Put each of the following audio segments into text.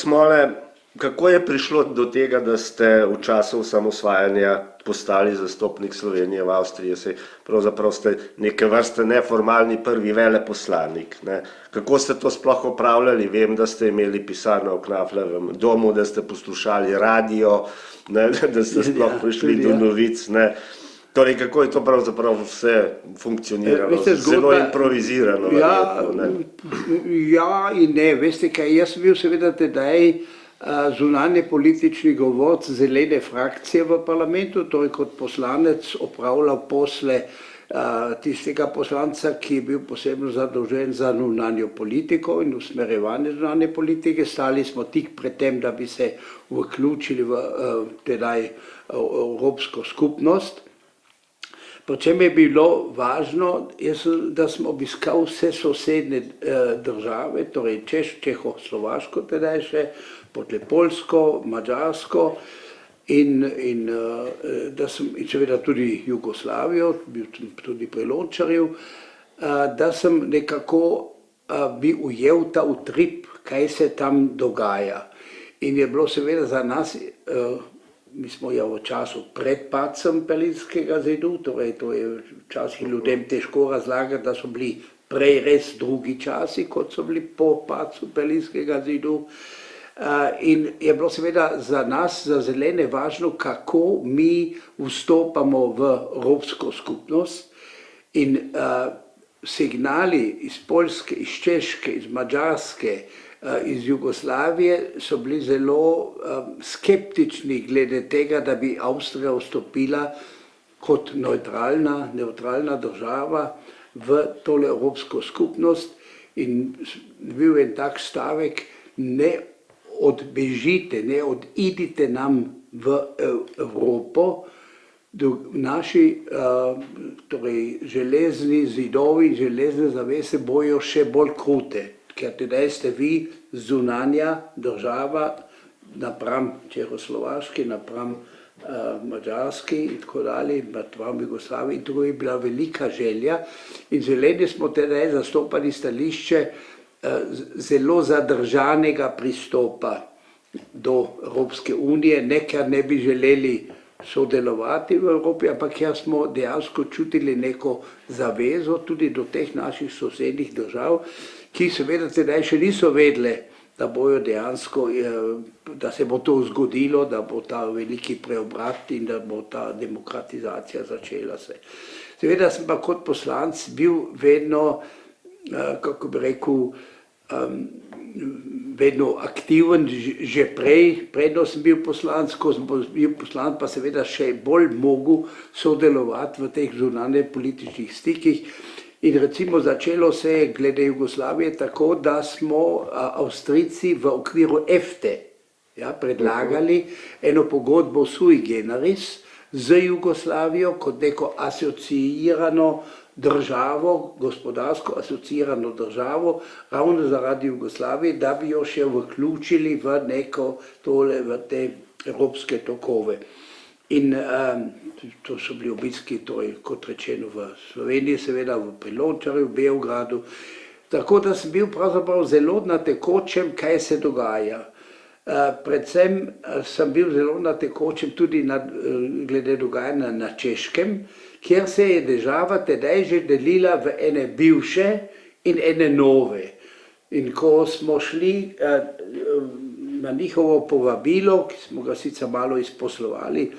Smole, kako je prišlo do tega, da ste v času osamosvajanja postali zastopnik Slovenije v Avstriji? Pravzaprav ste neke vrste neformalni prvi veleposlanik. Ne? Kako ste to sploh opravljali? Vem, da ste imeli pisarno v Knafljevem domu, da ste poslušali radio, ne? Da ste sploh prišli do novic. Ne? Torej, kako je to pravzaprav vse funkcioniralo? Zelo improvizirano. Ja in ne, veste kaj, jaz sem bil seveda tedaj zunanje politični govorc zelene frakcije v parlamentu, torej kot poslanec opravljal posle tistega poslanca, ki je bil posebno zadolžen za zunanjo politiko in usmerjevanje zunanje politike. Stali smo tik pred tem, da bi se vključili v tedaj Evropsko skupnost. Predvsem je bilo važno, da sem obiskal vse sosednje države, torej Češko-Slovaško tedaj še, potem Poljsko, Madžarsko in seveda tudi Jugoslavijo, bil sem tudi pri Lončarju, da sem nekako bi ujel ta utrip, kaj se tam dogaja. In je bilo seveda za nas, mi smo ja v času pred padcem Berlinskega zidu, torej to je včasih ljudem težko razlagati, da so bili prej res drugi časi, kot so bili po padcu Berlinskega zidu. In je bilo seveda za nas, za zelene, važno, kako mi vstopamo v Evropsko skupnost in signali iz Poljske, iz Češke, iz Madžarske, iz Jugoslavije so bili zelo skeptični glede tega, da bi Avstrija vstopila kot nevtralna država v tole Evropsko skupnost in bil en tak stavek, ne odbežite, ne odidite nam v Evropo, naši torej, železni zidovi, železne zavese bojo še bolj krute. Ker tedaj ste vi zunanja država napram Čehoslovaški, napram Madžarski in tako dalje, napram Jugoslaviji. In to je bila velika želja. In zeleni smo tedaj zastopali stališče zelo zadržanega pristopa do Evropske unije, ne ker ne bi želeli sodelovati v Evropi, ampak ker smo dejansko čutili neko zavezo tudi do teh naših sosednjih držav, ki seveda tedaj še niso vedele, da bojo dejansko, da se bo to zgodilo, da bo ta veliki preobrat in da bo ta demokratizacija začela se. Seveda sem pa kot poslanec bil vedno, kako bi rekel, vedno aktiven, že predno sem bil poslanec, ko sem bil poslanec, pa seveda še bolj mogel sodelovati v teh zunanje političnih stikih. In recimo začelo se je glede Jugoslavije tako, da smo Avstrijci v okviru EFTE predlagali eno pogodbo sui generis z Jugoslavijo kot neko asociirano državo, gospodarsko asociirano državo, ravno zaradi Jugoslavije, da bi jo še vključili v neko tole, v te evropske tokove. In to so bili obiski, kot rečeno, v Sloveniji, seveda v Lončarju, v Beogradu. Tako da sem bil pravzaprav zelo na tekočem, kaj se dogaja. Predvsem sem bil zelo na tekočem tudi glede dogajanja na Češkem, kjer se je država tedaj že delila v ene bivše in ene nove. In ko smo šli na njihovo povabilo, ki smo ga sicer malo izposlovali,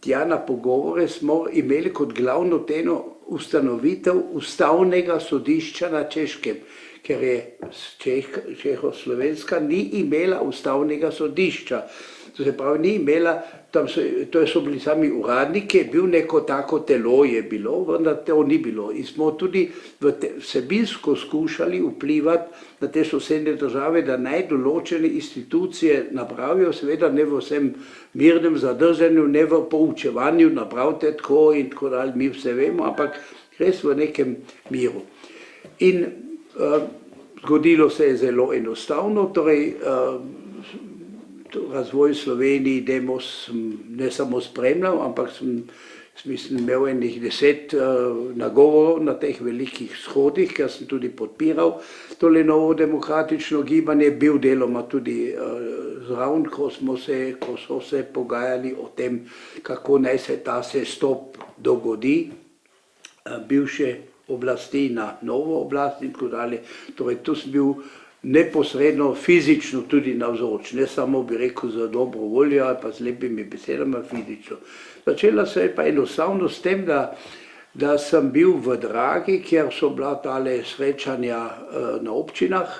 tja na pogovore, smo imeli kot glavno temo ustanovitev ustavnega sodišča na Češkem, ker je Čehoslovenska ni imela ustavnega sodišča. To se pravi, ni imela, to so bili sami uradniki, je bil neko tako telo je bilo, vendar to ni bilo. In smo tudi vsebinsko skušali vplivati na te sosednje države, da naj določene institucije napravijo, seveda ne v vsem mirnem zadržanju, ne v poučevanju, napravite tako in tako dalje, mi vse vemo, ampak res v nekem miru. In zgodilo se je zelo enostavno, torej razvoj Sloveniji, Demos ne samo spremljal, ampak sem Mislim, imel enih 10 nagovorov na teh velikih shodih, ker sem tudi podpiral tole novo demokratično gibanje, bil deloma tudi zraven, ko so se pogajali o tem, kako naj se ta sestop dogodi, bivše oblasti na novo oblast in tako dalje. Torej, tu sem bil neposredno fizično tudi navzoč, ne samo bi rekel za dobro voljo ali pa z lepimi besedami, fizično. Začela se je pa enostavno s tem, da sem bil v Dragi, kjer so bila tale srečanja na občinah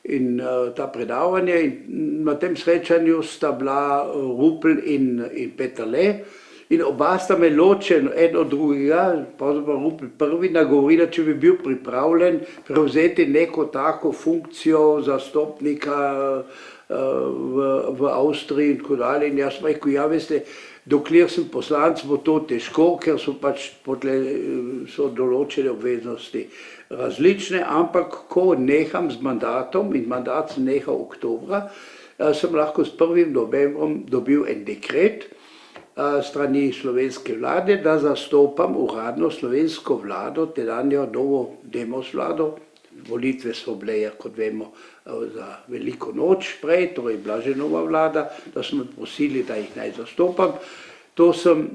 in ta predavanja. In na tem srečanju sta bila Rupel in Peterle. In oba sta me ločen en od drugega, pravzaprav Rupel prvi nagovorila, če bi bil pripravljen prevzeti neko tako funkcijo zastopnika v Avstriji in tako dalje. In jaz sem rekel, ja veste, dokler sem poslanec, bo to težko, ker so pač so določene obveznosti različne, ampak ko neham z mandatom, in mandat sem nehal oktobra, sem lahko s 1. novembrom dobil en dekret strani slovenske vlade, da zastopam uradno slovensko vlado, tedanjo novo demos vlado. Volitve so bile, kot vemo, za veliko noč prej, torej bila že nova vlada, da so me prosili, da jih naj zastopam. To sem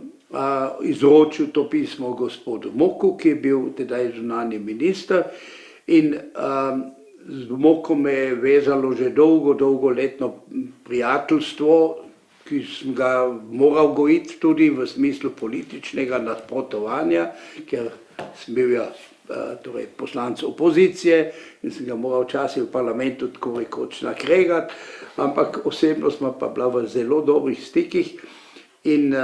izročil to pismo gospodu Moku, ki je bil tedaj zunanji minister, in z Mokom me je vezalo že dolgoletno prijateljstvo, ki sem ga moral gojiti tudi v smislu političnega nasprotovanja, ker sem bil torej poslanec opozicije in sem ga moral včasih v parlamentu tako rekoč nakregati, ampak osebno smo pa bila v zelo dobrih stikih. In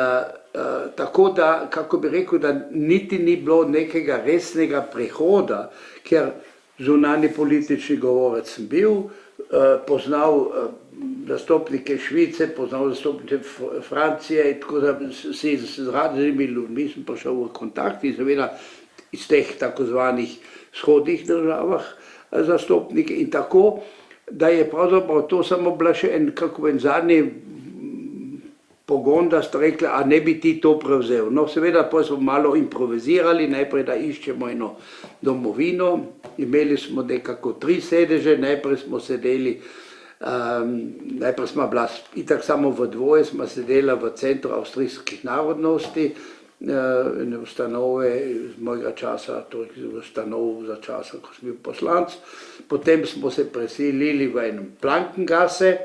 tako da, kako bi rekel, da niti ni bilo nekega resnega prehoda, ker zunanji politični govorec sem bil, poznal zastopnike Švice, poznal zastopnike Francije, in tako da si z radnimi ljudmi sem prišel v kontakt in seveda iz teh tako zvanih vzhodnih državah zastopnike. In tako, da je pravzaprav to samo bila še en zadnji pogon, da sta rekla, a ne bi ti to prevzel. No, seveda, pa smo malo improvizirali, najprej, da iščemo eno domovino. Imeli smo nekako 3 sedeže, najprej smo sedeli, najprej smo bila itak samo v dvoje, smo sedela v Centru avstrijskih narodnosti, ene ustanove iz mojega časa, torej ustanov za časa, ko sem bil poslanec. Potem smo se preselili v enem Plankengasse,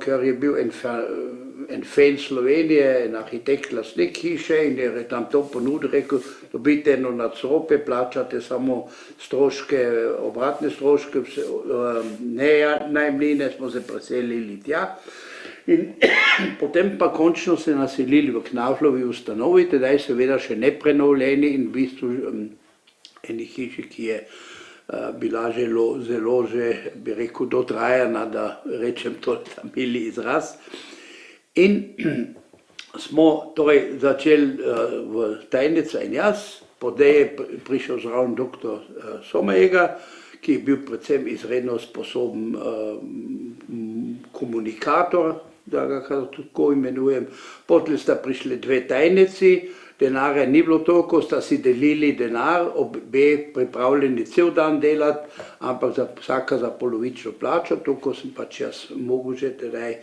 ker je bil en fan Slovenije, en arhitekt, lastnik hiše, in je tam to ponudil, rekel, dobite eno nadstropje, plačate samo stroške, obratne stroške, ne najemnine, smo se preselili tja. In potem pa končno se naselili v Knavflovi ustanovi, tedaj seveda še neprenovljeni in v bistvu eni hiši, ki je bila zelo že, bi rekel, dotrajana, da rečem to mili izraz. In smo torej začeli v tajnica in jaz, podej je prišel zraven doktor Somejega, ki je bil predvsem izredno sposoben komunikator, da ga tako imenujem. Potem sta prišli 2 tajnici, denarja ni bilo toliko, sta si delili denar, obe pripravljeni cel dan delati, ampak vsaka za polovično plačo, toliko sem pač jaz mogel že tedaj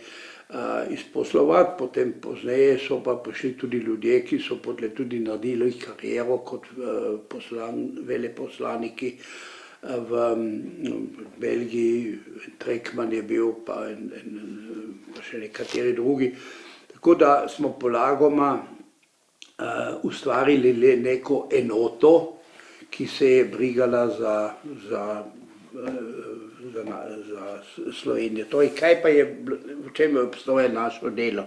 izposlovati. Potem pozneje so pa prišli tudi ljudje, ki so tudi naredili kariero kot veleposlaniki v Belgiji, Trekman je bil, pa še nekateri drugi. Tako da smo polagoma ustvarili le neko enoto, ki se je brigala za Slovenijo. Torej, kaj pa je, v čem je obstoje naše delo?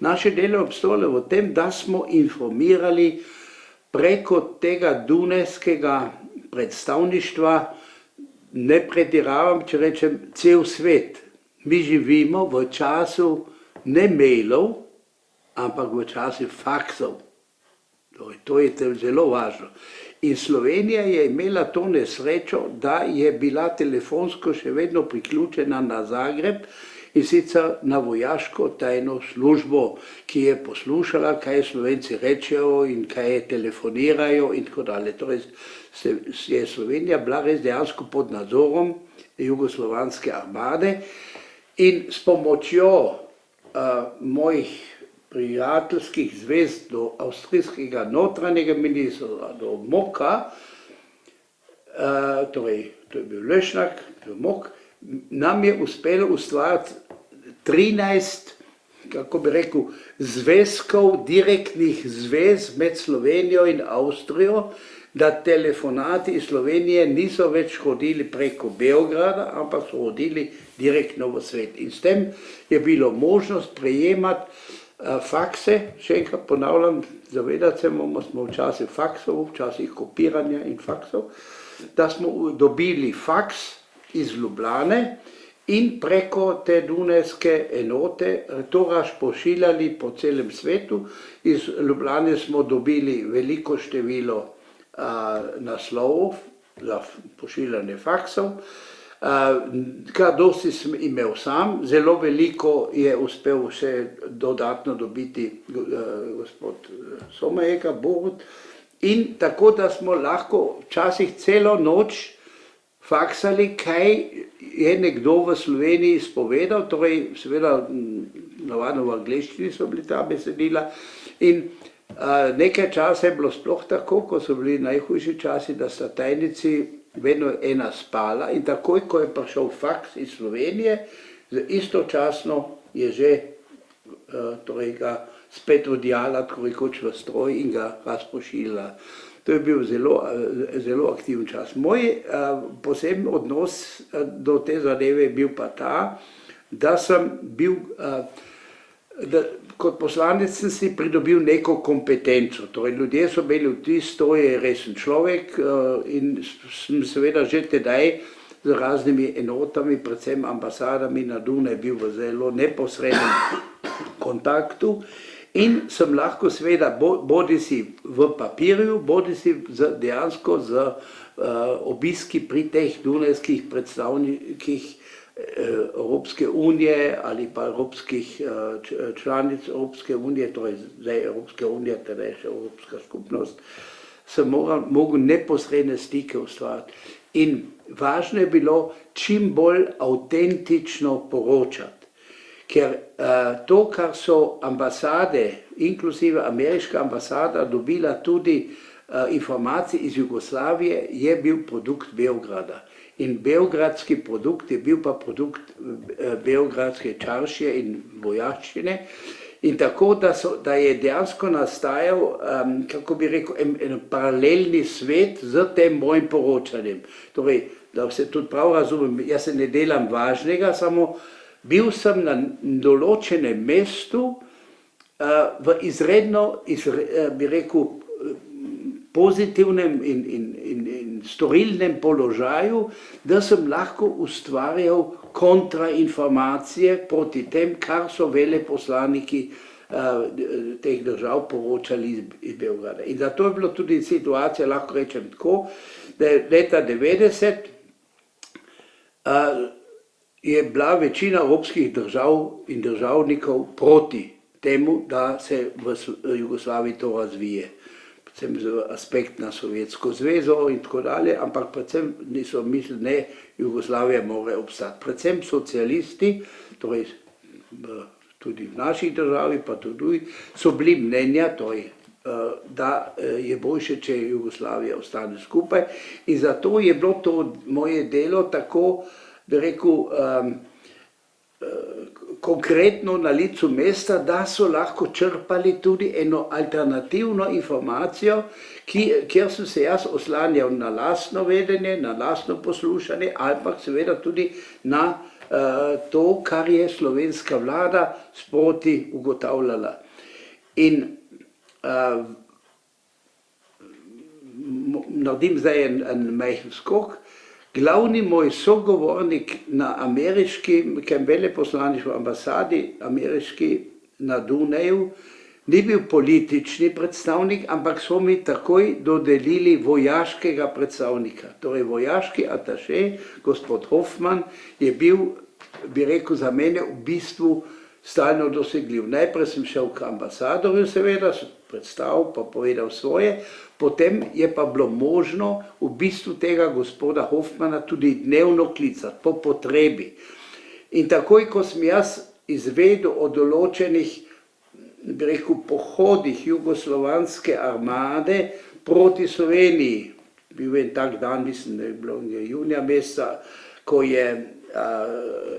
Naše delo je obstojalo v tem, da smo informirali preko tega dunajskega predstavništva, ne pretiravam, če rečem, cel svet. Mi živimo v času ne mailov, ampak v času faksov. To je zelo važno. In Slovenija je imela to nesrečo, da je bila telefonsko še vedno priključena na Zagreb in sicer na vojaško tajno službo, ki je poslušala, kaj Slovenci rečejo in kaj telefonirajo in tako dalje. Torej je Slovenija bila res dejansko pod nadzorom jugoslovanske armade in s pomočjo mojih prijateljskih zvez do avstrijskega notranjega ministra, do Moka, torej to je bil Lešnak, Mok, nam je uspelo ustvariti 13, kako bi rekel, zvezkov, direktnih zvez med Slovenijo in Avstrijo, da telefonati iz Slovenije niso več hodili preko Beograda, ampak so hodili direktno v svet. In s tem je bilo možnost prejemati fakse, še enkrat ponavljam, zavedati se moramo, smo včasih faksov, včasih kopiranja in faksov, da smo dobili faks iz Ljubljane in preko te dunajske enote to razpošiljali po celem svetu. Iz Ljubljane smo dobili veliko število naslovov za pošiljanje faksov, kar dosti sem imel sam, zelo veliko je uspel še dodatno dobiti gospod Somajega, Borut, in tako da smo lahko včasih celo noč faksali, kaj je nekdo v Sloveniji spovedal, torej seveda navadno v angleščini so bili ta besedila in nekaj časa je bilo sploh tako, ko so bili najhujši časi, da sta tajnici vedno ena spala in takoj, ko je prišel faks iz Slovenije, istočasno je že torej ga spet odjala, tako rekoč v stroj in ga razpošiljala. To je bil zelo aktiven čas. Moj poseben odnos do te zadeve je bil pa ta, da sem bil, kot poslanec sem si pridobil neko kompetenco. Torej, ljudje so imeli vtis, to je resen človek in sem seveda že tedaj z raznimi enotami, predvsem ambasadami na Dunaju bil v zelo neposrednem kontaktu in sem lahko seveda bodisi v papirju, bodisi dejansko z obiski pri teh dunajskih predstavnikih Evropske unije ali pa evropskih članic Evropske unije, torej zdaj Evropske unije, teda še Evropska skupnost, sem mogel neposredne stike ustvariti. In važno je bilo čim bolj avtentično poročati, ker to, kar so ambasade, inklusive ameriška ambasada, dobila tudi informacije iz Jugoslavije, je bil produkt Beograda. In beogradski produkt je bil pa produkt beogradske čaršije in vojaščine. In tako, da je dejansko nastajal, kako bi rekel, en paralelni svet z tem mojim poročanjem. Torej, da se tudi prav razumem, jaz se ne delam važnega, samo bil sem na določenem mestu v izredno, bi rekel, pozitivnem in storilnem položaju, da sem lahko ustvarjal kontrainformacije proti tem, kar so veleposlaniki teh držav poročali iz Beograda. In zato je bila tudi situacija, lahko rečem tako, da je leta 90 je bila večina evropskih držav in državnikov proti temu, da se v Jugoslaviji to razvije. Predvsem z aspekt na Sovjetsko zvezo in tako dalje, ampak predvsem niso mislili, ne, Jugoslavija mora obstati. Predvsem socialisti, torej tudi v naši državi, pa tudi so bili mnenja, torej, da je boljše, če Jugoslavija ostane skupaj. In zato je bilo to moje delo tako, da rekel, konkretno na licu mesta, da so lahko črpali tudi eno alternativno informacijo, kjer sem se jaz oslanjal na lastno vedenje, na lastno poslušanje, ampak seveda tudi na to, kar je slovenska vlada sproti ugotavljala. In naredim zdaj en majhen skok. Glavni moj sogovornik na ameriškem veleposlaništvu, ambasadi ameriški na Dunaju, ni bil politični predstavnik, ampak so mi takoj dodelili vojaškega predstavnika. Torej vojaški ataše, gospod Hoffman, je bil bi rekel, za mene v bistvu stalno dosegljiv. Najprej sem šel k ambasadorju, seveda, predstavil pa povedal svoje, potem je pa bilo možno v bistvu tega gospoda Hofmana tudi dnevno klicati, po potrebi. In takoj, ko sem jaz izvedel o določenih, bi rekel, pohodih jugoslovanske armade proti Sloveniji, bil je en tak dan, mislim, da je bilo junija meseca, ko je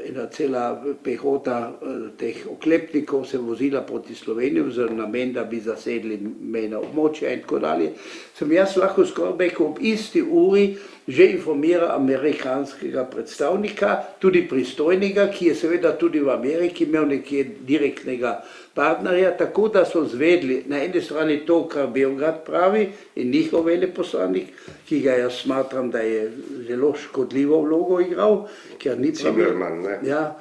ena cela pehota teh oklepnikov se vozila proti Sloveniji z namen, da bi zasedli mejna območja in tako dalje, sem jaz lahko skoraj ob isti uri že informiral amerikanskega predstavnika, tudi pristojnega, ki je seveda tudi v Ameriki imel nekje direktnega partnerja, tako da so zvedli na eni strani to, kar Beograd pravi in njihov veleposlanik, ki ga jaz smatram, da je zelo škodljivo vlogo igral, ker ni Cimerman, ne? Ja,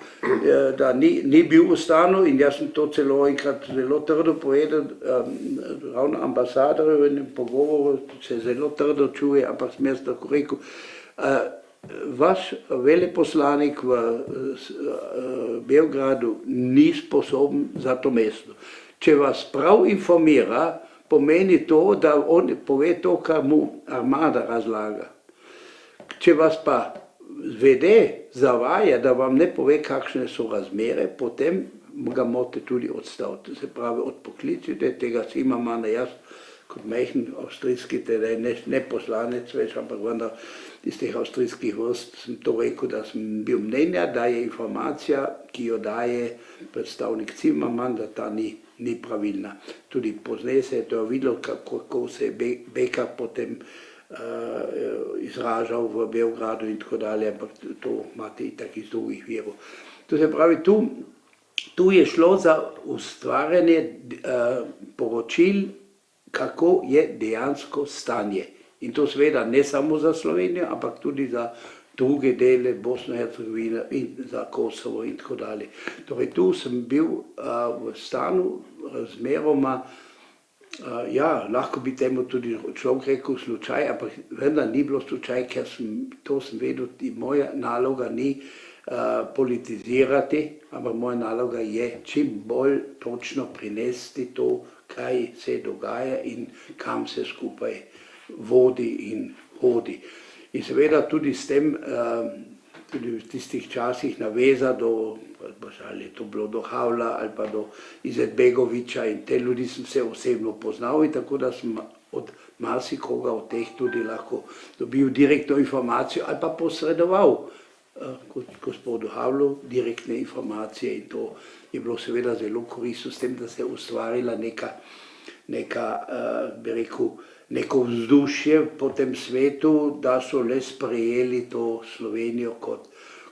da ni bil v stanu in jaz sem to celo enkrat zelo trdo povedal, ravno ambasadorju v enem pogovoru se zelo trdo čuje, ampak sem jaz tako rekel, vaš veleposlanik v Beogradu ni sposoben za to mesto. Če vas prav informira, pomeni to, da on pove to, kar mu armada razlaga. Če vas pa vede, zavaja, da vam ne pove, kakšne so razmere, potem ga morate tudi odstaviti. Se pravi, odpoklicite tega Zimmermana, jaz kot majhen avstrijski, teda ne poslanec več, ampak vendar iz teh avstrijskih vrst sem to rekel, da sem bil mnenja, da je informacija, ki jo daje predstavnik Zimmerman, da ta ni pravilna. Tudi pozneje se je to videlo, kako se je Beker potem izražal v Beogradu in tako dalje, ampak to imate itak iz drugih virov. To se pravi, tu je šlo za ustvarjanje poročil, kako je dejansko stanje. In to seveda ne samo za Slovenijo, ampak tudi za druge dele Bosne in Hercegovine in za Kosovo in tako dalje. Torej tu sem bil v stanu razmeroma, ja, lahko bi temu tudi človek rekel slučaj, ampak vendar ni bilo slučaj, ker sem vedel, da moja naloga ni politizirati, ampak moja naloga je čim bolj točno prinesti to, kaj se dogaja in kam se skupaj vodi in hodi. In seveda tudi s tem, tudi v tistih časih naveza do, ali je to bilo do Havla ali pa do Izetbegoviča in te ljudi sem se osebno poznal in tako da sem od marsikoga od teh tudi lahko dobil direktno informacijo ali pa posredoval gospodu Havlu direktne informacije in to je bilo seveda zelo koristno s tem, da se je ustvarila neka, bi rekel, neko vzdušje po tem svetu, da so le sprejeli to Slovenijo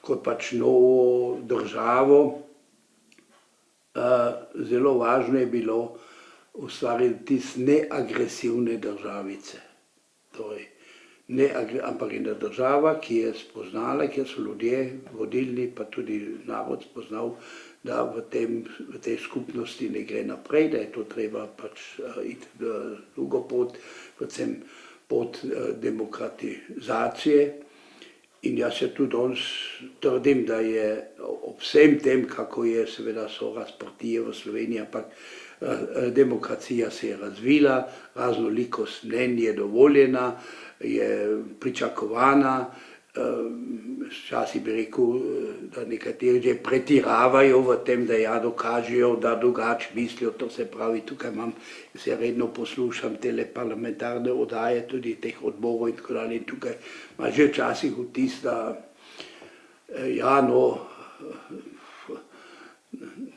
kot pač novo državo. Zelo važno je bilo ustvariti tiste neagresivne državice. Torej, ampak ena država, ki je spoznala, kjer so ljudje vodilni, pa tudi narod spoznal, da v tej skupnosti ne gre naprej, da je to treba pač iti drugo pot, predvsem pot demokratizacije. In jaz se tudi danes trdim, da je ob vsem tem, kako je seveda so razprtije v Sloveniji, ampak demokracija se je razvila, raznolikost mnenj je dovoljena, je pričakovana. Včasih bi rekel, da nekateri že pretiravajo v tem, da ja dokažejo, da drugače mislijo, to se pravi, tukaj se redno poslušam tele parlamentarne oddaje, tudi teh odborov in tako dalje, in tukaj ima že včasih vtis, da ja, no,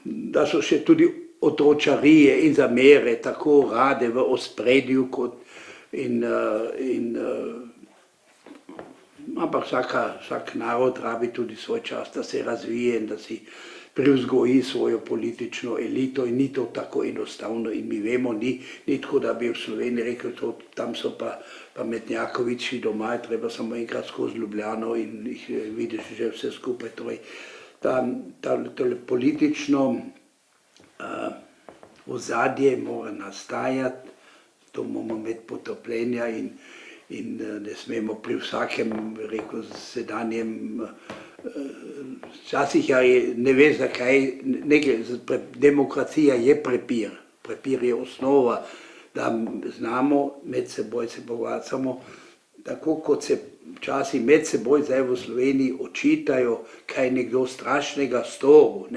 da so še tudi otročarije in zamere tako rade v ospredju kot ampak vsak narod rabi tudi svoj čas, da se razvije in da si privzgoji svojo politično elito in ni to tako enostavno in mi vemo, ni tako, da bi v Sloveniji rekel, tam so pa pametnjakoviči doma, je treba samo enkrat skozi Ljubljano in jih vidiš že vse skupaj. Torej, to politično ozadje mora nastajati, to moramo imeti potopljenja in ne smemo pri vsakem, rekel, sedanjem včasih ne ve, zakaj demokracija je prepir. Prepir je osnova, da znamo med seboj se pogovarjamo, tako kot se včasih med seboj zdaj v Sloveniji očitajo, kaj nekdo strašnega storil.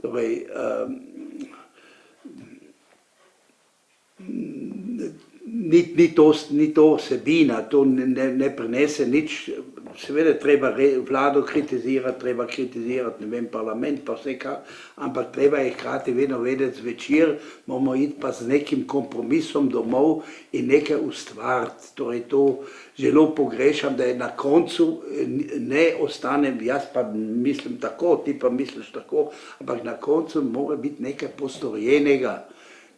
Torej, ni to vsebina, to ne prinese nič. Seveda treba vlado kritizirati, treba kritizirati, ne vem, parlament pa vse kar, ampak treba je hkrati vedno vedeti, zvečer moramo iti pa z nekim kompromisom domov in nekaj ustvariti. Torej to zelo pogrešam, da je na koncu ne ostane, jaz pa mislim tako, ti pa misliš tako, ampak na koncu mora biti nekaj postorjenega.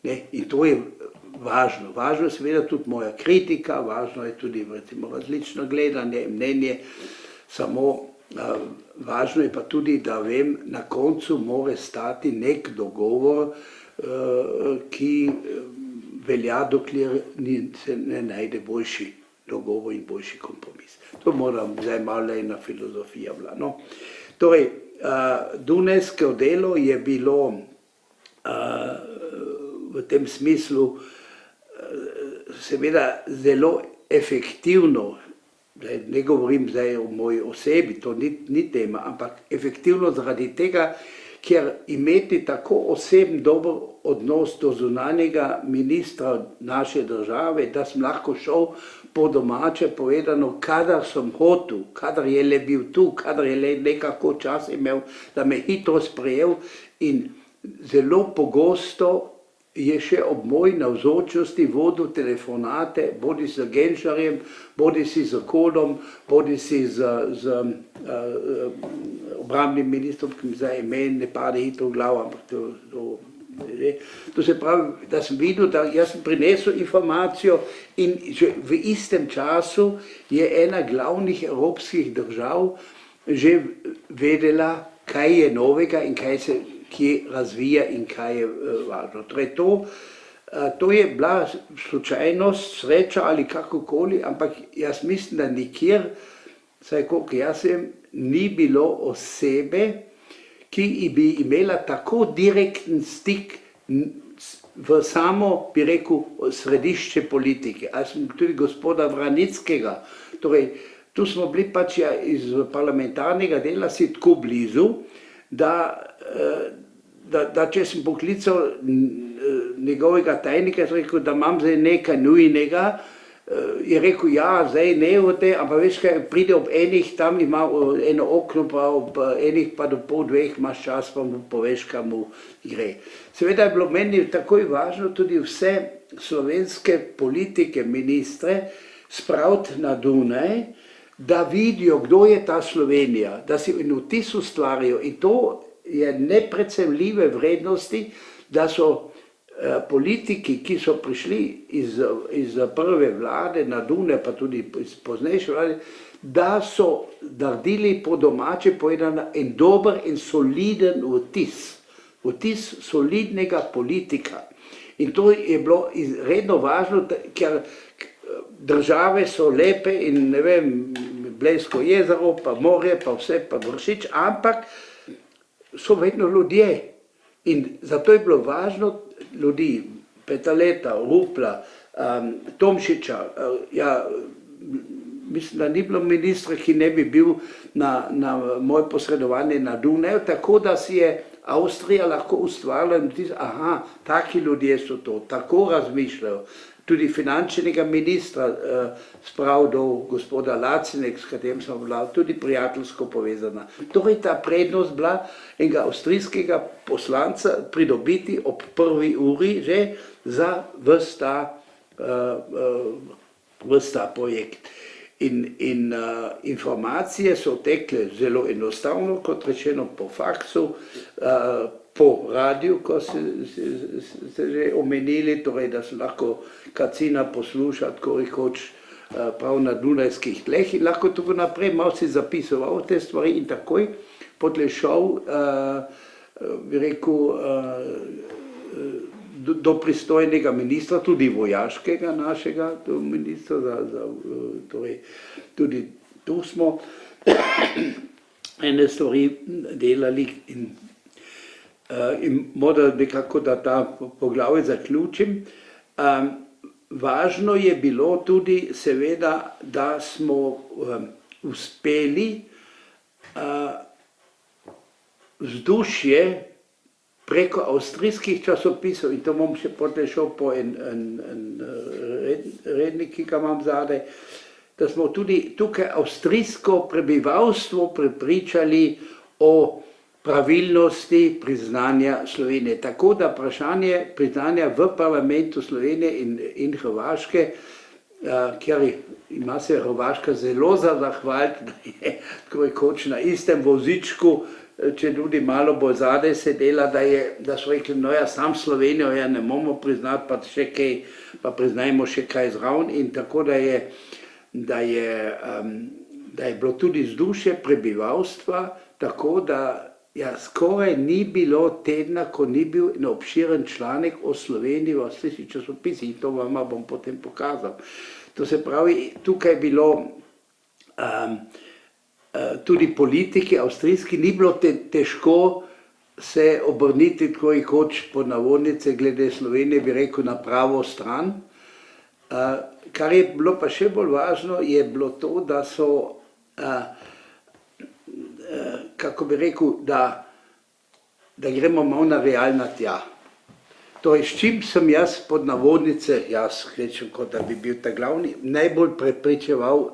In to je važno. Važno je seveda tudi moja kritika, važno je tudi recimo različno gledanje, mnenje, samo važno je pa tudi, da vem, na koncu mora stati nek dogovor, ki velja, dokler se ne najde boljši dogovor in boljši kompromis. To moram zdaj malo ena filozofija bila. No. Torej, Dunajsko delo je bilo v tem smislu seveda zelo efektivno, ne govorim zdaj o moji osebi, to ni tema, ampak efektivno zaradi tega, ker imeti tako osebno dober odnos do zunanjega ministra naše države, da sem lahko šel po domače povedano, kadar sem hotel, kadar je le bil tu, kadar je le nekako čas imel, da me hitro sprejel in zelo pogosto je še ob moji navzočnosti vodil telefonate, bodi z Genčarjem, bodi si z Kolom, bodi si z obrambnim ministrom, ki mi zdaj imen ne pade hitro v glavo, ampak to se pravi, da sem videl, da jaz sem prinesel informacijo in že v istem času je ena glavnih evropskih držav že vedela, kaj je novega in kaj se kje razvija in kaj je važno. Torej to je bila slučajnost, sreča ali kakokoli, ampak jaz mislim, da nikjer, saj koliko jaz vem, ni bilo osebe, ki bi imela tako direkten stik v samo, bi rekel, središče politike. Ali sem tudi gospoda Vranickega, torej tu smo bili pač iz parlamentarnega dela si tako blizu, da če sem poklical njegovega tajnika, je rekel, da imam zdaj nekaj nujnega, je rekel, ja, zdaj ne v te, ampak veš kaj, pride ob enih, tam ima eno okno, pa ob enih pa do pol dveh imaš čas, pa mu poveš, kam mu gre. Seveda je bilo meni takoj važno tudi vse slovenske politike, ministre, spraviti na Dunaj, da vidijo, kdo je ta Slovenija, da si in vtis ustvarijo in to je neprecemljive vrednosti, da so politiki, ki so prišli iz prve vlade na Dunaj, pa tudi iz poznejše vlade, da so naredili po domače povedano en dober in soliden vtis solidnega politika. In to je bilo izredno važno, ker države so lepe in ne vem, Blejsko jezero, pa morje, pa vse, pa Vršič, ampak so vedno ljudje. In zato je bilo važno ljudi, Petaleta, Rupla, Tomšiča, mislim, da ni bilo ministra, ki ne bi bil na moje posredovanje na Dunaju, tako da si je Avstrija lahko ustvarila in vtis, aha, taki ljudje so to, tako razmišljajo. Tudi finančnega ministra spravil do gospoda Lacinek, s katerim smo bila tudi prijateljsko povezana. Torej ta prednost bila enega avstrijskega poslanca pridobiti ob prvi uri že za ves ta projekt. In informacije so tekle zelo enostavno, kot rečeno po faksu, po radiju, ko ste že omenili, torej da se lahko Kacina posluša, tako rekoč prav na dunajskih tleh in lahko tako naprej malo si zapisoval te stvari in takoj potlej šel, bi rekel, do pristojnega ministra, tudi vojaškega našega ministra, torej tudi tu smo. ene stvari delali in morda nekako, da ta poglavje zaključim. Važno je bilo tudi seveda, da smo uspeli vzdušje preko avstrijskih časopisov, in to bom še potem šel po en rednik, ki ga imam zadaj, da smo tudi tukaj avstrijsko prebivalstvo prepričali o pravilnosti priznanja Slovenije. Tako da vprašanje priznanja v parlamentu Slovenije in Hrvaške, kjer ima se Hrvaška zelo za zahvaliti, da je tako rekoč na istem vozičku, če tudi malo bolj zadaj sedela, da so rekli, no ja, sam Slovenijo ja ne bomo priznati, pa še kaj, pa priznajmo še kaj zraven, in tako da je bilo tudi vzdušje prebivalstva, tako da ja, skoraj ni bilo tedna, ko ni bil en obširen članek o Sloveniji v avstrijskih časopisih, in to vam bom potem pokazal. To se pravi, tukaj je bilo tudi politiki avstrijski, ni bilo težko se obrniti, tako rekoč po navodnice, glede Slovenije, bi rekel, na pravo stran. Kar je bilo pa še bolj važno, je bilo to, da so kako bi rekel, da gremo malo na realna tja. Torej, s čim sem jaz pod navodnice, jaz rečem, kot da bi bil ta glavni, najbolj prepričeval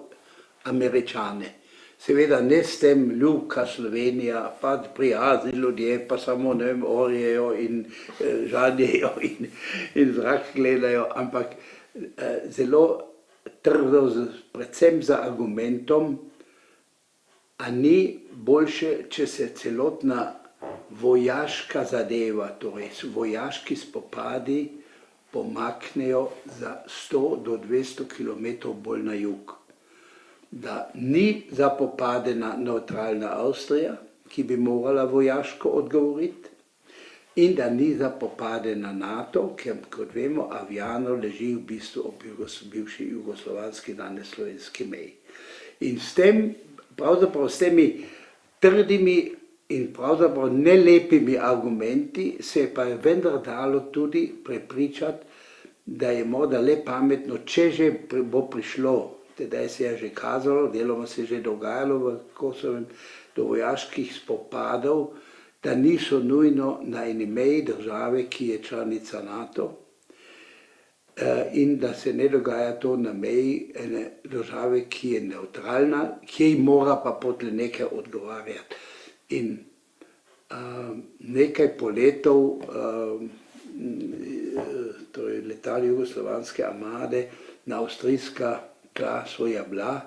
Američane. Seveda ne s tem ljubka Slovenija, pa prijazni ljudje, pa samo, ne vem, orjejo in žaljejo in zrak gledajo, ampak zelo trdo, predvsem za argumentom, a ni boljše, če se celotna vojaška zadeva, torej vojaški spopadi, pomaknejo za 100 do 200 km bolj na jug. Da ni zapopadena nevtralna Avstrija, ki bi morala vojaško odgovoriti, in da ni zapopadena NATO, ker, kot vemo, Aviano leži v bistvu ob bivši jugoslovanski, danes slovenski meji. In s tem, pravzaprav s temi trdimi in pravzaprav nelepimi argumenti se je pa vendar dalo tudi prepričati, da je morda le pametno, če že bo prišlo, tedaj se je že kazalo, deloma se je že dogajalo v Kosovem, do vojaških spopadov, da niso nujno na eni meji države, ki je članica NATO, in da se ne dogaja to na meji ene države, ki je nevtralna, ki mora pa potem nekaj odgovarjati. In nekaj poletov, torej letali jugoslovanske armade na avstrijska tla so ja bila,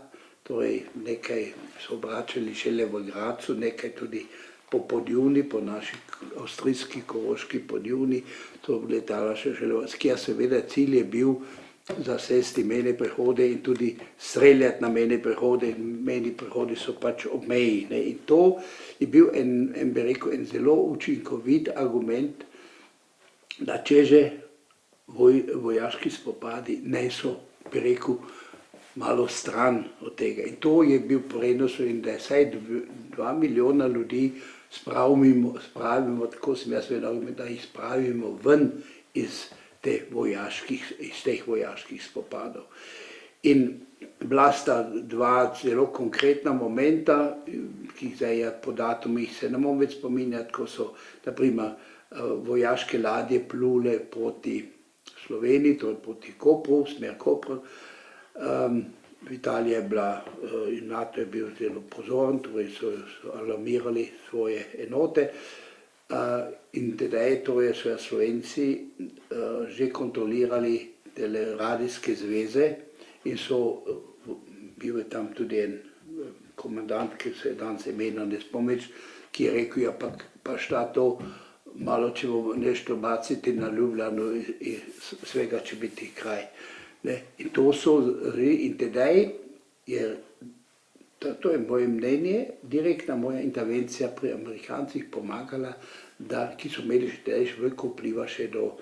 torej nekaj so obračali šele v Gracu, nekaj tudi po Podjuni, po naši avstrijski koroški Podjuni, to letala še železarskija, seveda cilj je bil zasesti mejne prehode in tudi streljati na mejne prehode, in mejni prehodi so pač ob meji. In to je bil bi rekel, en zelo učinkovit argument, da če že vojaški spopadi ne so, bi rekel, malo stran od tega. In to je bil prenos, in da je vsaj 2 milijona ljudi spravimo, tako sem jaz vedel, da jih spravimo ven iz teh vojaških spopadov. In bila sta dva zelo konkretna momenta, ki zdaj po datumih se ne bom več spominjati, ko so, na primer, vojaške ladje plule proti Sloveniji, torej proti Kopru, smer Kopru. Italija je bila, in NATO je bil zelo pozoren, torej so alarmirali svoje enote. In tedaj torej so Slovenci že kontrolirali tele radijske zveze in bil je tam tudi en komandant, ki se je danes imena ne spomniš, ki je rekel, ja pa šta to, malo če bomo nešto baciti na Ljubljano, svega će biti kraj. In to so, in tedaj je, to je moje mnenje, direktna moja intervencija pri Amerikancih pomagala, ki so imeli tedaj še veliko vpliva še do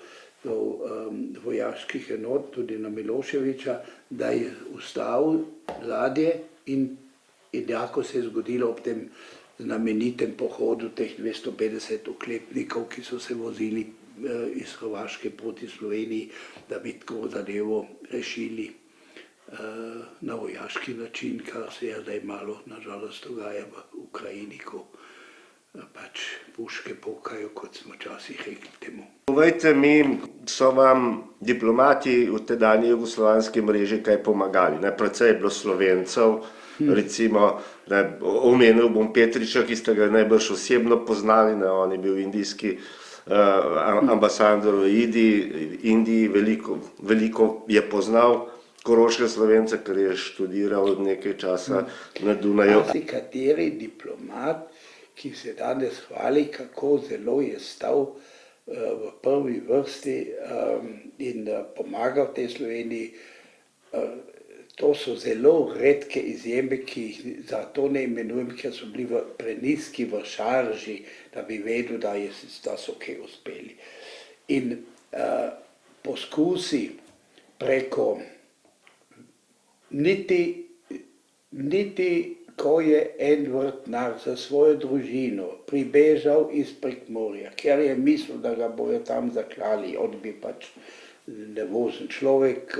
vojaških enot, tudi na Miloševića, da je ustavil ladje in enako se je zgodilo ob tem znamenitem pohodu teh 250 oklepnikov, ki so se vozili iz Hrvaške proti Sloveniji, da bi tako zadevo rešili na vojaški način, kar se je zdaj malo nažalost dogaja v Ukrajini, ko pač puške pokajo, kot smo včasih rekli temu. Povejte mi, so vam diplomati v tedanji jugoslovanski mreži kaj pomagali? Predvsej je bilo Slovencev, recimo, omenil bom Petriča, ki ste ga najbrž osebno poznali, on je bil indijski ambasador v Indiji, veliko je poznal koroške Slovence, ker je študiral nekaj časa na Dunaju. Kateri diplomat, ki se danes hvali, kako zelo je stal v prvi vrsti in pomagal tej Sloveniji, to so zelo redke izjeme, ki jih zato ne imenujem, ker so bili prenizki v šarži, da bi vedel, da so kaj uspeli. In poskusi preko niti ko je en vrtnar za svojo družino pribežal iz Prekmurja, ker je mislil, da ga bojo tam zaklali, on bi pač nervozen človek,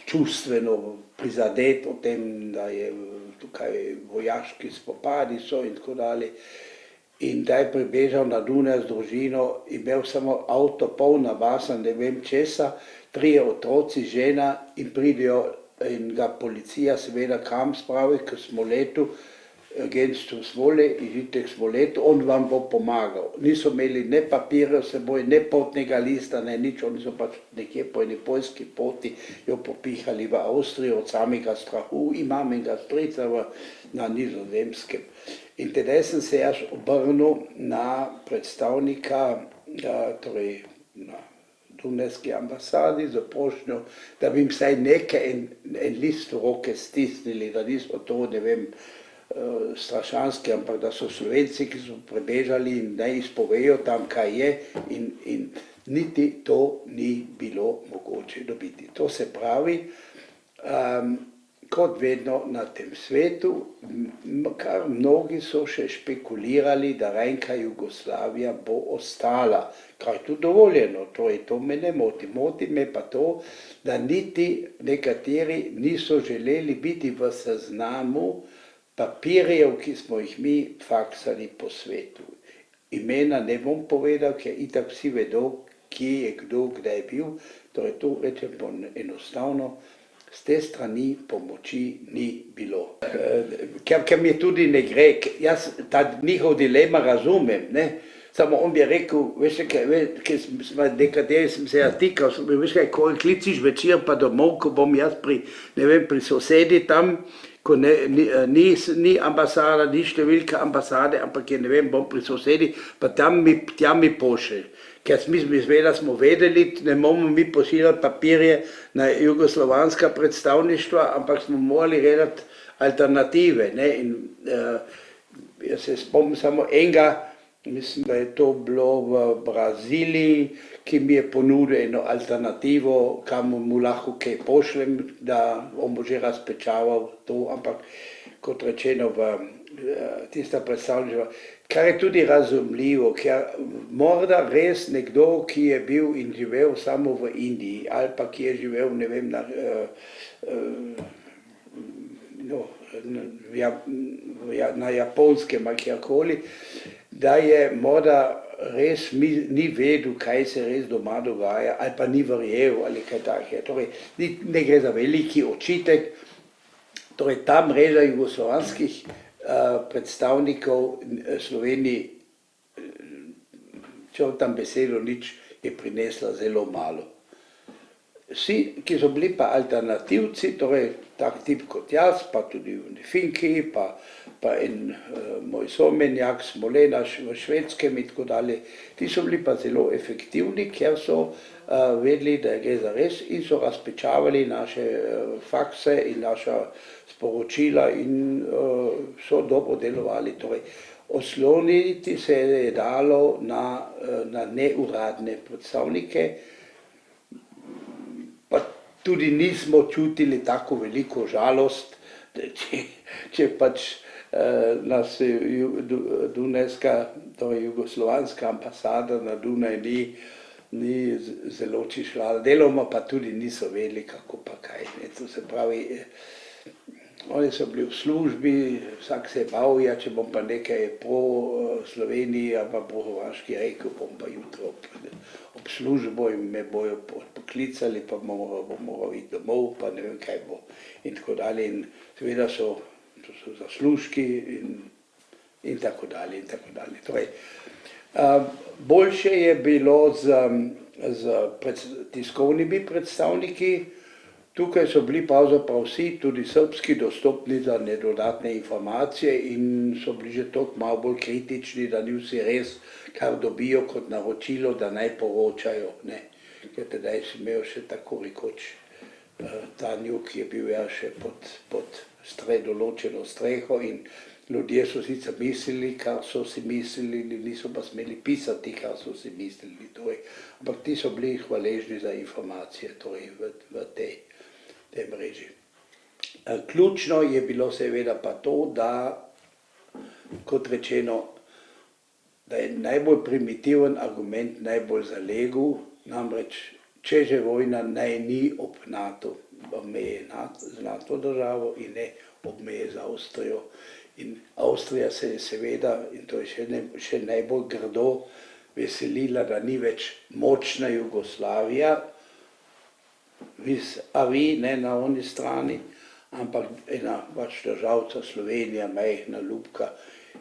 čustveno prizadet o tem, da je tukaj vojaški spopadi so in tako dalje. In da je pribežal na Dunaj z družino, imel samo avto poln nabasan, ne vem česa, 3 otroci, žena in pridejo in ga policija seveda kam spravi, k Smoletu, agentu Smole, idite k Smoletu, on vam bo pomagal. Niso imeli ne papirja s seboj, ne potnega lista, ne nič, oni so pač nekje po eni poljski poti jo popihali v Avstrijo od samega strahu, imam enega strica na Nizozemskem. In tedaj sem se jaz obrnil na predstavnika, torej na Dunajski ambasadi za prošnjo, da bi jim vsaj nekaj, en list v roke stisnili, da niso to, ne vem, strašanski, ampak da so Slovenci, ki so prebežali in naj izpovejo tam, kaj je, in niti to ni bilo mogoče dobiti. To se pravi, kot vedno na tem svetu, kar mnogi so še špekulirali, da rajnka Jugoslavija bo ostala, kar je tudi dovoljeno, to me ne moti. Moti me pa to, da niti nekateri niso želeli biti v seznamu papirjev, ki smo jih mi faksali po svetu. Imena ne bom povedal, ker itak vsi vedo, kje je kdo, kdaj je bil, torej to rečem enostavno, z te strani pomoči ni bilo. Ker mi tudi ne gre, jaz ta njihov dilema razumem, ne? Samo on bi rekel, veš kaj, nekateri sem se tikal, veš kaj, ko kliciš večer pa domov, ko bom jaz pri sosedi tam, ko ni ambasada, ni številka ambasade, ampak je, ne vem, bom pri sosedi, pa tja mi pošlje. Ker smo vedeli, ne bomo mi pošiljati papirje na jugoslovanska predstavništva, ampak smo morali gledati alternative. In jaz se spomnim samo enega, mislim, da je to bilo v Braziliji, ki mi je ponudil eno alternativo, kam mu lahko kaj pošljem, da on bo že razpečaval to, ampak kot rečeno v tista predstavništva, kar je tudi razumljivo, ker morda res nekdo, ki je bil in živel samo v Indiji, ali pa ki je živel, ne vem, na Japonskem ali kjerkoli, da je morda res ni vedel, kaj se res doma dogaja, ali pa ni verjel ali kaj takega. Torej, ne gre za veliki očitek, torej ta mreža jugoslovanskih predstavnikov Sloveniji, če v tam besedo nič, je prinesla zelo malo. Vsi, ki so bili pa alternativci, torej tak tip kot jaz, pa tudi Finki, pa en moj somenjak Smolenaš v Švedskem in tako dalje, ti so bili pa zelo efektivni, ker so vedeli, da gre za res in so razpečavali naše fakse in naša sporočila in so dobro delovali. Torej, osloniti se je dalo na neuradne predstavnike, pa tudi nismo čutili tako veliko žalost, če pač nas Dunajska, torej jugoslovanska ambasada na Dunaj ni zelo čišla, deloma pa tudi niso vedeli, kako pa kaj. Ne. To se pravi, oni so bili v službi, vsak se je bal, ja, če bom pa nekaj pro Sloveniji, pa pro Hrvaški rekel, bom pa jutro ob službo in me bojo poklicali, pa bom moral iti domov, pa ne vem kaj bo in tako dalje. In seveda so zaslužki in tako dalje in tako dalje. Torej, boljše je bilo z tiskovnimi predstavniki. Tukaj so bili pravzaprav vsi, tudi srbski, dostopni za dodatne informacije in so bili že toliko malo bolj kritični, da ni vsi res, kar dobijo kot naročilo, da naj poročajo. Ne. Ker tedaj si imel še tako rekoč Tanju, ki je bil ja še pod določeno streho in ljudje so sicer mislili, kar so si mislili, niso pa smeli pisati, kar so si mislili. Torej, ampak ti so bili hvaležni za informacije torej, v tej mreži. Ključno je bilo seveda pa to, da, kot rečeno, da je najbolj primitiven argument najbolj zalegel, namreč, če že vojna naj ni ob NATO, ob meje z NATO državo in ne ob meje z Avstrijo. In Avstrija se je seveda, in to je še najbolj grdo, veselila, da ni več močna Jugoslavija, vis-a-vis, ne na oni strani, ampak ena pač državca Slovenija, majhna ljubka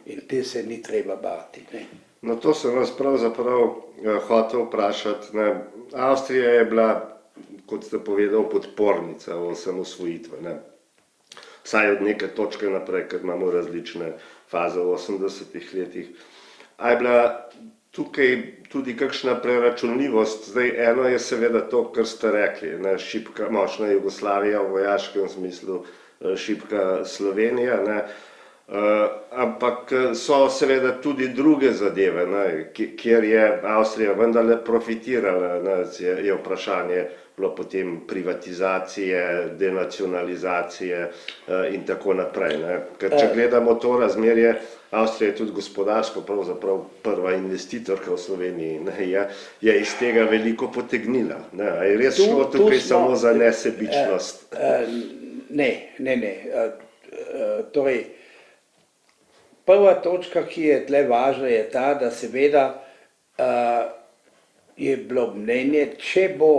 in te se ni treba bati. Ne. No, to sem vas pravzaprav hotel vprašati. Ne. Avstrija je bila, kot ste povedal, podpornica v osamosvojitvi. Ne. Vsaj od neke točke naprej, ker imamo različne faze v 80-ih letih. A je bila tukaj tudi kakšna preračunljivost? Zdaj, eno je seveda to, kar ste rekli, ne, šibka, močna Jugoslavija v vojaškem smislu, šibka Slovenija, ne. Ampak so seveda tudi druge zadeve, ne, kjer je Avstrija vendarle profitirala, ne, je vprašanje bilo potem privatizacije, denacionalizacije in tako naprej. Ne. Ker če gledamo to razmerje, Avstrija je tudi gospodarsko pravzaprav prva investitorka v Sloveniji, ne, je iz tega veliko potegnila. Ne. A je res šlo tukaj samo za nesebičnost? Ne. Torej, prva točka, ki je tle važna, je ta, da seveda je bilo mnenje, če bo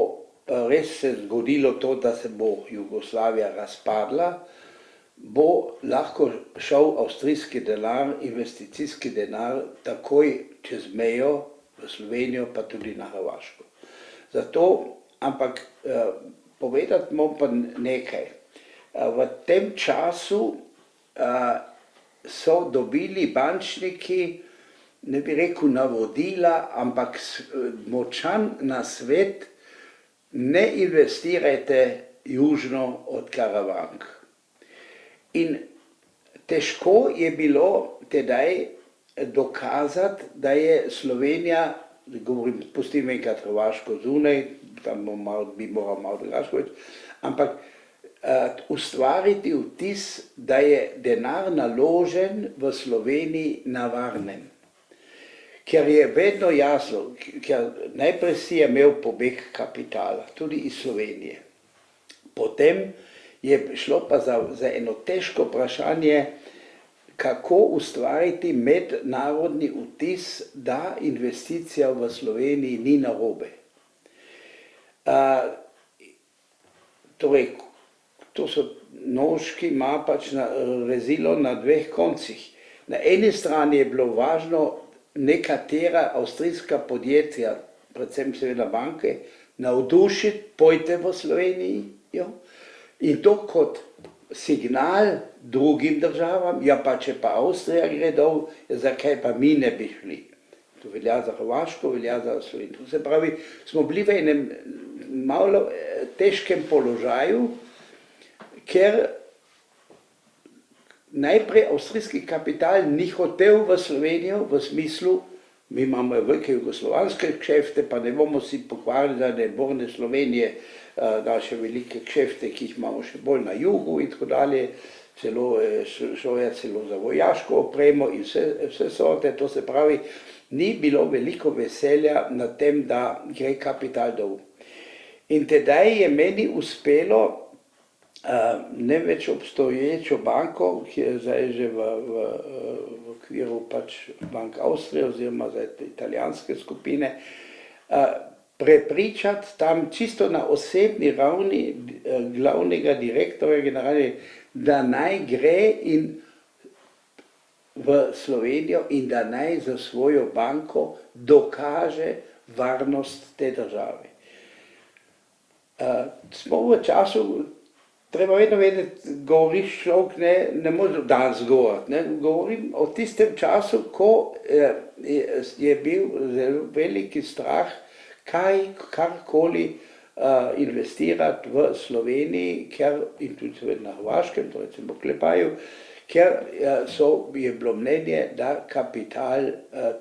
res se zgodilo to, da se bo Jugoslavija razpadla, bo lahko šel avstrijski denar, investicijski denar, takoj čez mejo v Slovenijo, pa tudi na Hrvaško. Zato, ampak povedati moram pa nekaj. V tem času so dobili bančniki, ne bi rekel navodila, ampak močan nasvet, ne investirajte južno od Karavank. In težko je bilo tedaj dokazati, da je Slovenija, govorim, pustim enkrat Hrvaško zunaj, tam bi moral malo drugače, ampak ustvariti vtis, da je denar naložen v Sloveniji na varnem. Ker je vedno jasno, ker najprej si je imel pobeg kapitala, tudi iz Slovenije. Potem je šlo pa za eno težko vprašanje, kako ustvariti mednarodni vtis, da investicija v Sloveniji ni narobe. Torej, to so nožki, ima pač rezilo na dveh koncih. Na eni strani je bilo važno nekatera avstrijska podjetja, predvsem seveda banke, navdušiti, pojte v Sloveniji, in to kot signal drugim državam, ja pa če pa Avstrija gre dol, zakaj pa mi ne bi šli. To velja za Hrvaško, velja za Slovenijo. Se pravi, smo bili v enem malo težkem položaju, ker najprej avstrijski kapital ni hotel v Slovenijo v smislu, mi imamo velike jugoslovanske kšefte, pa ne bomo si pokvarili, da ne borne Slovenije naše velike kšefte, ki jih imamo še bolj na jugu in tako dalje, šlo je celo za vojaško opremo in vse sorte, to se pravi, ni bilo veliko veselja na tem, da gre kapital dol. In tedaj je meni uspelo ne več obstoječo banko, ki je zdaj že v okviru pač Bank Avstrije oziroma zdaj italijanske skupine, prepričati tam čisto na osebni ravni glavnega direktorja generalnega, da naj gre v Slovenijo in da naj za svojo banko dokaže varnost te države. Smo v času, treba vedno vedeti, govoriš človek, ne može danes govoriti. Govorim o tistem času, ko je bil zelo veliki strah karkoli investirati v Sloveniji, in tudi na Hrvaškem, to recimo Klepaju, ker je bilo mnenje, da kapital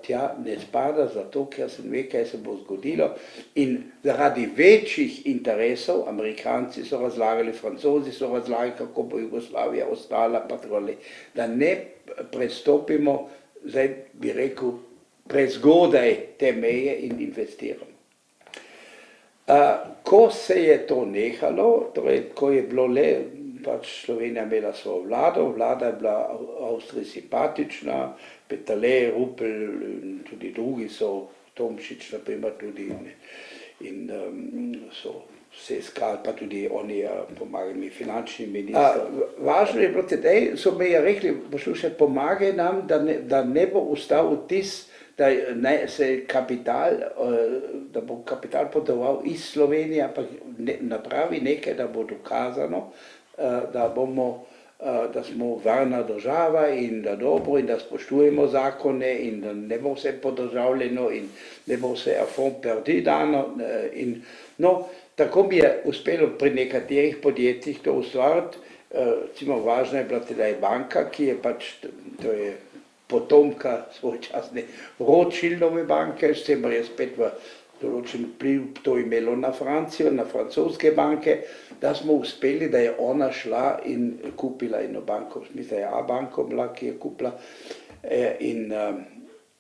tja ne spada, zato ker se ne ve, kaj se bo zgodilo. In zaradi večjih interesov, Amerikanci so razlagali, Francozi so razlagali, kako bo Jugoslavija ostala, pa tako dalje, da ne prestopimo, zdaj bi rekel, prezgodaj te meje in investiramo. Ko se je to nehalo, torej ko je bilo le, pač Slovenija imela svojo vlado, vlada je bila Avstriji simpatična, Peterle, Rupel in tudi drugi so, Tomšič naprimer tudi, in so se iskali, pa tudi oni pomagali mi, finančni minister. Važno je bilo tedaj, so mi rekli, poslušaj, pomagaj nam, da ne bo ustal vtis, da bo kapital potoval iz Slovenije, ampak napravi nekaj, da bo dokazano, da smo varna država in da dobro in da spoštujemo zakone in da ne bo vse podržavljeno in ne bo vse à fond perdu dano. Tako mi je uspelo pri nekaterih podjetjih to ustvariti. Recimo važna je bila tedaj banka, ki je pač, to je potomka svojčasne Rothschildove banke, s tem je spet v določen vpliv to imelo na Francijo, na francoske banke, da smo uspeli, da je ona šla in kupila eno banko, mislim, da je A-banko bila, ki je kupila,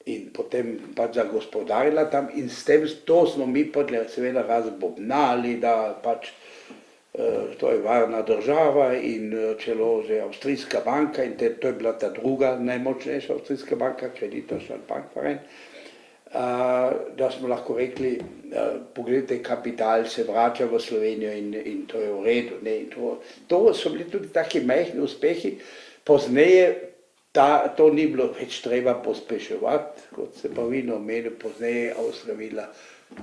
in potem pač zagospodarila tam in s tem, to smo mi podle seveda razbobnali, da pač to je varna država in celo že avstrijska banka in to je bila ta druga najmočnejša avstrijska banka, Kreditanstalt Bankverein, da smo lahko rekli, pogledajte, kapital se vrača v Slovenijo in to je v redu. To so bili tudi taki majhni uspehi, pozneje to ni bilo več treba pospeševati, kot se pa vino omenil, pozneje je Avstrija videla,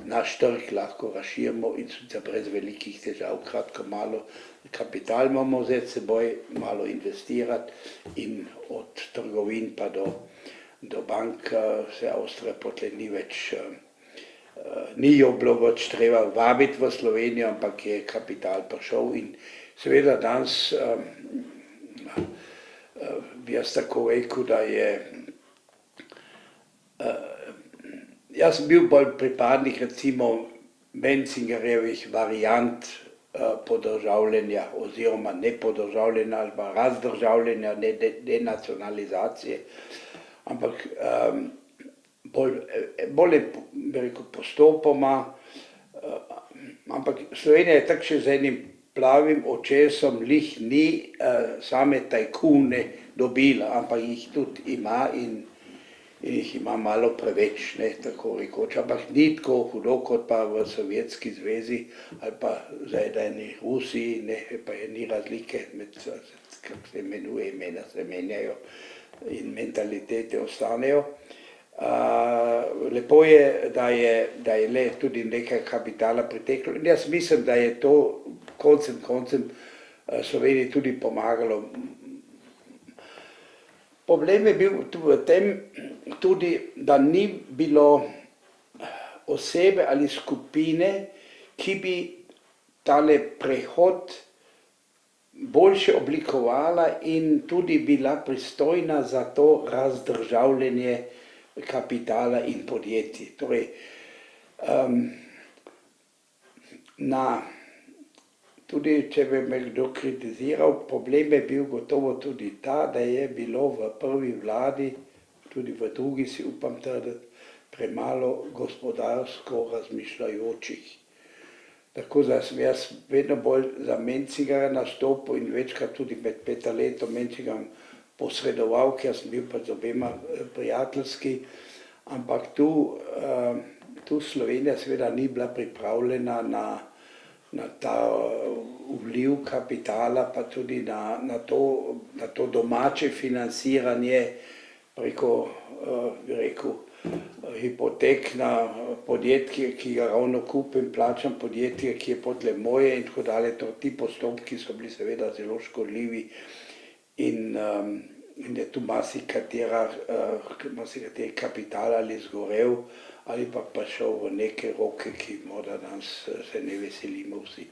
naš trg lahko razširimo in sicer brez velikih težav, kratko malo kapital imamo vzeti seboj, malo investirati in od trgovin pa do bank se Avstrija potlej ni jo bilo več treba vabiti v Slovenijo, ampak je kapital prišel in seveda danes bi jaz tako rekel, da je, jaz sem bil bolj pripadnik recimo Menzingerjevih variant podržavljenja oziroma nepodržavljenja ali pa razdržavljenja, denacionalizacije. Ampak bolj je, bi rekel, postopoma, ampak Slovenija je tako še z enim plavim očesom, lih ni same tajkune dobila, ampak jih tudi ima in jih ima malo preveč, tako rekoč, ampak ni tako hudo kot pa v Sovjetski zvezi ali pa zajedeni Rusiji, pa je ni razlike med, kako se imenuje, imena se menjajo in mentalitete ostanejo. Lepo je, da je le tudi nekaj kapitala priteklo in jaz mislim, da je to koncem Sloveniji tudi pomagalo. Problem je bil v tem tudi, da ni bilo osebe ali skupine, ki bi tale prehod boljše oblikovala in tudi bila pristojna za to razdržavljenje kapitala in podjetij. Torej, tudi če bi me kdo kritiziral, problem je bil gotovo tudi ta, da je bilo v prvi vladi, tudi v drugi si upam trditi, premalo gospodarsko razmišljajočih. Tako da sem jaz vedno bolj za Mencigara nastopil in večkrat tudi med Peterletom Mencigarom posredoval, ker sem bil pa z obema prijateljski, ampak tu Slovenija seveda ni bila pripravljena na ta vliv kapitala, pa tudi na to domače financiranje preko, bi rekel, hipotek na podjetje, ki ga ravno kupim, plačam podjetje, ki je podle moje in tako dalje. Ti postopki so bili seveda zelo škodljivi in je tu marsikateri kapital ali zgorel ali pa šel v neke roke, ki morda danes se ne veselimo vsi.